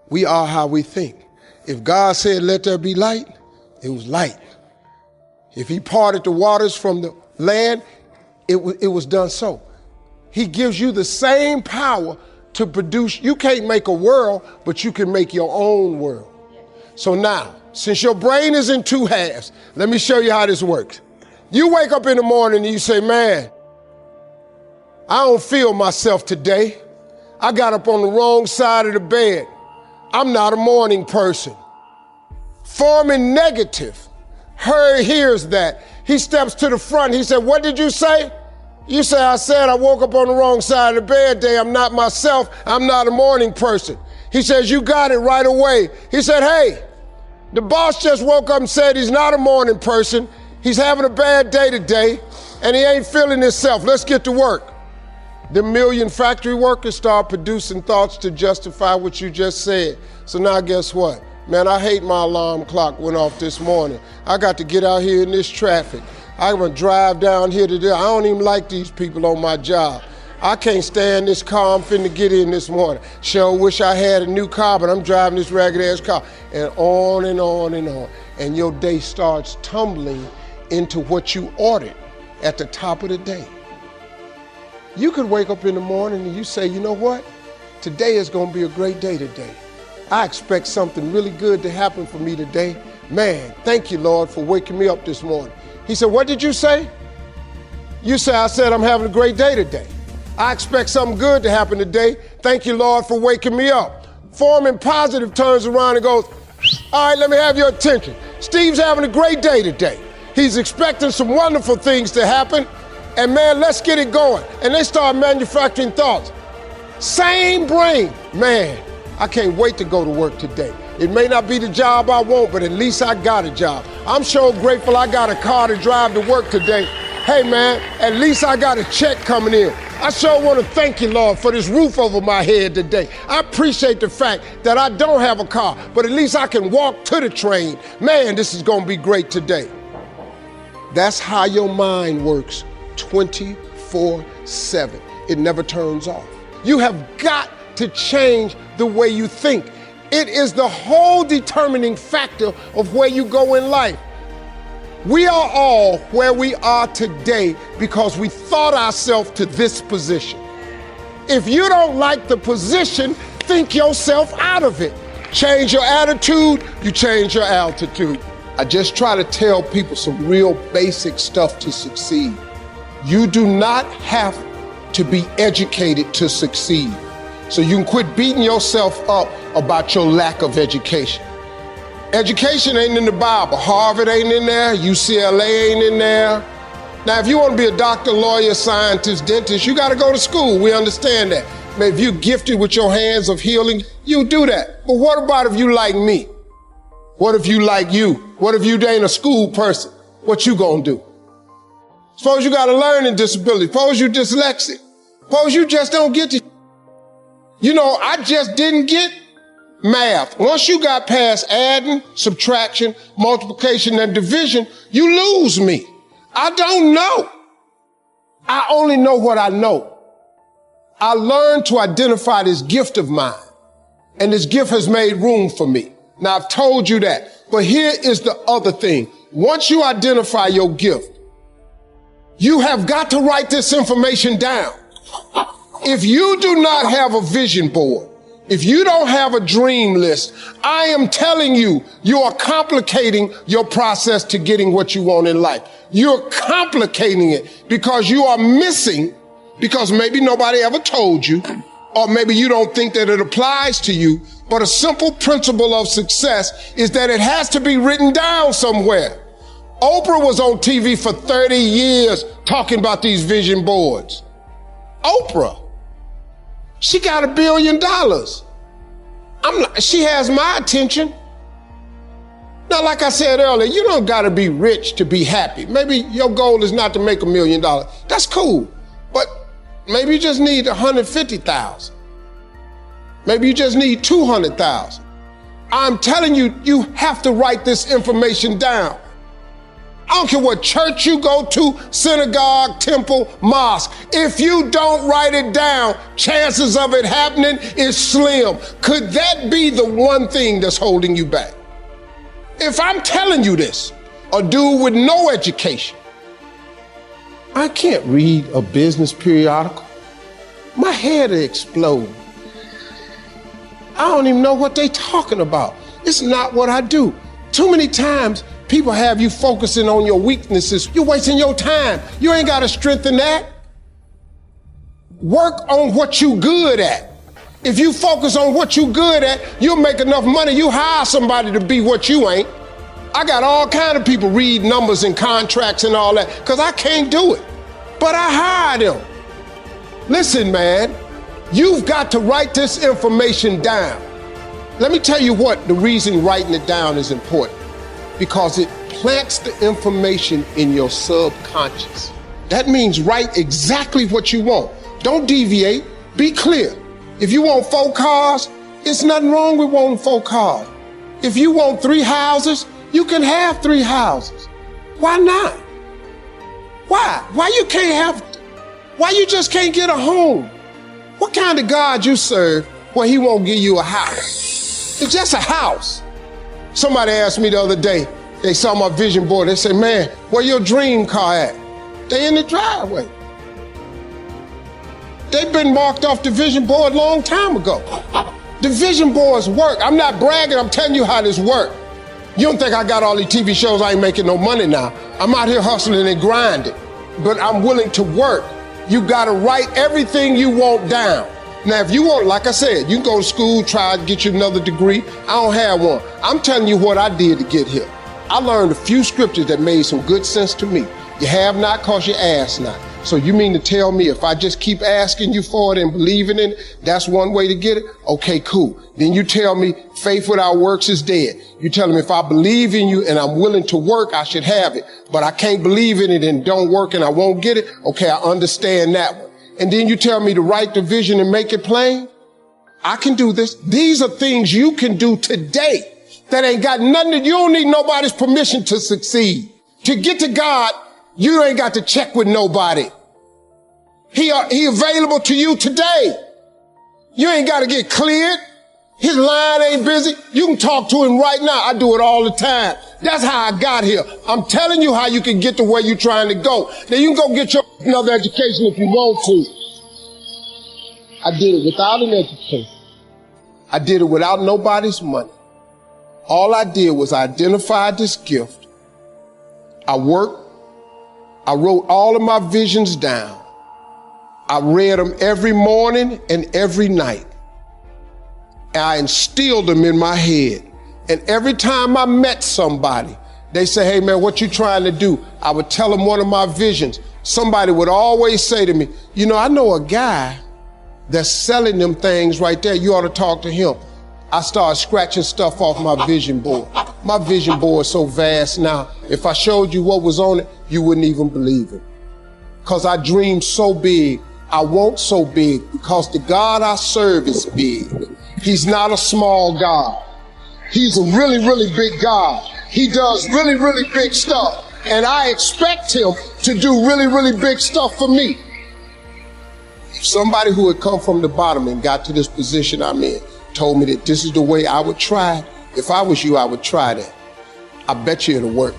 We are how we think. If God said, let there be light, it was light. If he parted the waters from the land, it was done so. He gives you the same power to produce. You can't make a world, but you can make your own world. So now, since your brain is in two halves, let me show you how this works. You wake up in the morning and you say, man, I don't feel myself today. I got up on the wrong side of the bed. I'm not a morning person. Forming negative. Harry hears that. He steps to the front. He said, what did you say? You say, I said I woke up on the wrong side of the bed today. I'm not myself. I'm not a morning person. He says, you got it right away. He said, hey, the boss just woke up and said he's not a morning person. He's having a bad day today, and he ain't feeling himself. Let's get to work. The million factory workers start producing thoughts to justify what you just said. So now guess what? Man, I hate my alarm clock went off this morning. I got to get out here in this traffic. I'm gonna drive down here today. I don't even like these people on my job. I can't stand this car I'm finna get in this morning. Sure wish I had a new car, but I'm driving this ragged ass car. And on and on and on. And your day starts tumbling into what you ordered at the top of the day. You could wake up in the morning and you say, you know what? Today is gonna be a great day today. I expect something really good to happen for me today. Man, thank you, Lord, for waking me up this morning. He said, what did you say? You say, I said I'm having a great day today. I expect something good to happen today. Thank you, Lord, for waking me up. Forming positive turns around and goes, all right, let me have your attention. Steve's having a great day today. He's expecting some wonderful things to happen. And man, let's get it going. And they start manufacturing thoughts. Same brain. Man, I can't wait to go to work today. It may not be the job I want, but at least I got a job. I'm sure grateful I got a car to drive to work today. Hey man, at least I got a check coming in. I sure want to thank you, Lord, for this roof over my head today. I appreciate the fact that I don't have a car, but at least I can walk to the train. Man, this is gonna be great today. That's how your mind works 24/7. It never turns off. You have got to change the way you think. It is the whole determining factor of where you go in life. We are all where we are today because we thought ourselves to this position. If you don't like the position, think yourself out of it. Change your attitude, you change your altitude. I just try to tell people some real basic stuff to succeed. You do not have to be educated to succeed. So you can quit beating yourself up about your lack of education. Education ain't in the Bible. Harvard ain't in there. UCLA ain't in there. Now, if you want to be a doctor, lawyer, scientist, dentist, you got to go to school. We understand that. If you're gifted with your hands of healing, you do that. But what about if you like me? What if you like you? What if you ain't a school person? What you gonna do? Suppose you got a learning disability. Suppose you dyslexic. Suppose you just don't get it. You know, I just didn't get math. Once you got past adding, subtraction, multiplication, and division, you lose me. I don't know. I only know what I know. I learned to identify this gift of mine, and this gift has made room for me. Now, I've told you that, but here is the other thing. Once you identify your gift, you have got to write this information down. If you do not have a vision board, if you don't have a dream list, I am telling you, you are complicating your process to getting what you want in life. You're complicating it because you are missing, because maybe nobody ever told you, or maybe you don't think that it applies to you, but a simple principle of success is that it has to be written down somewhere. Oprah was on TV for 30 years talking about these vision boards. Oprah. She got $1 billion. She has my attention. Now, like I said earlier, you don't gotta be rich to be happy. Maybe your goal is not to make $1 million. That's cool. But maybe you just need 150,000. Maybe you just need 200,000. I'm telling you, you have to write this information down. I don't care what church you go to, synagogue, temple, mosque. If you don't write it down, chances of it happening is slim. Could that be the one thing that's holding you back? If I'm telling you this, a dude with no education, I can't read a business periodical. My head will explode. I don't even know what they're talking about. It's not what I do. Too many times, people have you focusing on your weaknesses. You're wasting your time. You ain't got to strengthen that. Work on what you good at. If you focus on what you good at, you'll make enough money. You hire somebody to be what you ain't. I got all kind of people read numbers and contracts and all that because I can't do it. But I hire them. Listen, man, you've got to write this information down. Let me tell you what the reason writing it down is important. Because it plants the information in your subconscious. That means write exactly what you want. Don't deviate. Be clear. If you want 4 cars, it's nothing wrong with wanting 4 cars. If you want 3 houses, you can have 3 houses. Why not? Why? Why you just can't get a home? What kind of God you serve where he won't give you a house? It's just a house. Somebody asked me the other day, they saw my vision board, they said, man, where your dream car at? They in the driveway. They've been marked off the vision board a long time ago. The vision boards work. I'm not bragging, I'm telling you how this works. You don't think I got all these TV shows, I ain't making no money now. I'm out here hustling and grinding, but I'm willing to work. You gotta write everything you want down. Now, if you want, like I said, you can go to school, try to get you another degree. I don't have one. I'm telling you what I did to get here. I learned a few scriptures that made some good sense to me. You have not because you ask not. So you mean to tell me if I just keep asking you for it and believing in it, that's one way to get it? Okay, cool. Then you tell me faith without works is dead. You tell me if I believe in you and I'm willing to work, I should have it. But I can't believe in it and don't work and I won't get it. Okay, I understand that one. And then you tell me to write the vision and make it plain. I can do this. These are things you can do today that ain't got nothing to, you don't need nobody's permission to succeed. To get to God, you ain't got to check with nobody. He available to you today. You ain't got to get cleared. His line ain't busy. You can talk to him right now. I do it all the time. That's how I got here. I'm telling you how you can get to where you're trying to go. Now you can go get your another education if you want to. I did it without an education. I did it without nobody's money. All I did was identify this gift. I worked. I wrote all of my visions down. I read them every morning and every night. And I instilled them in my head. And every time I met somebody, they say, hey man, what you trying to do? I would tell them one of my visions. Somebody would always say to me, you know, I know a guy that's selling them things right there. You ought to talk to him. I started scratching stuff off my vision board. My vision board is so vast now. If I showed you what was on it, you wouldn't even believe it. Because I dream so big. I want so big because the God I serve is big. He's not a small God. He's a really, really big God. He does really, really big stuff. And I expect him to do really, really big stuff for me. If somebody who had come from the bottom and got to this position I'm in told me that this is the way I would try it, if I was you, I would try that. I bet you it'll work.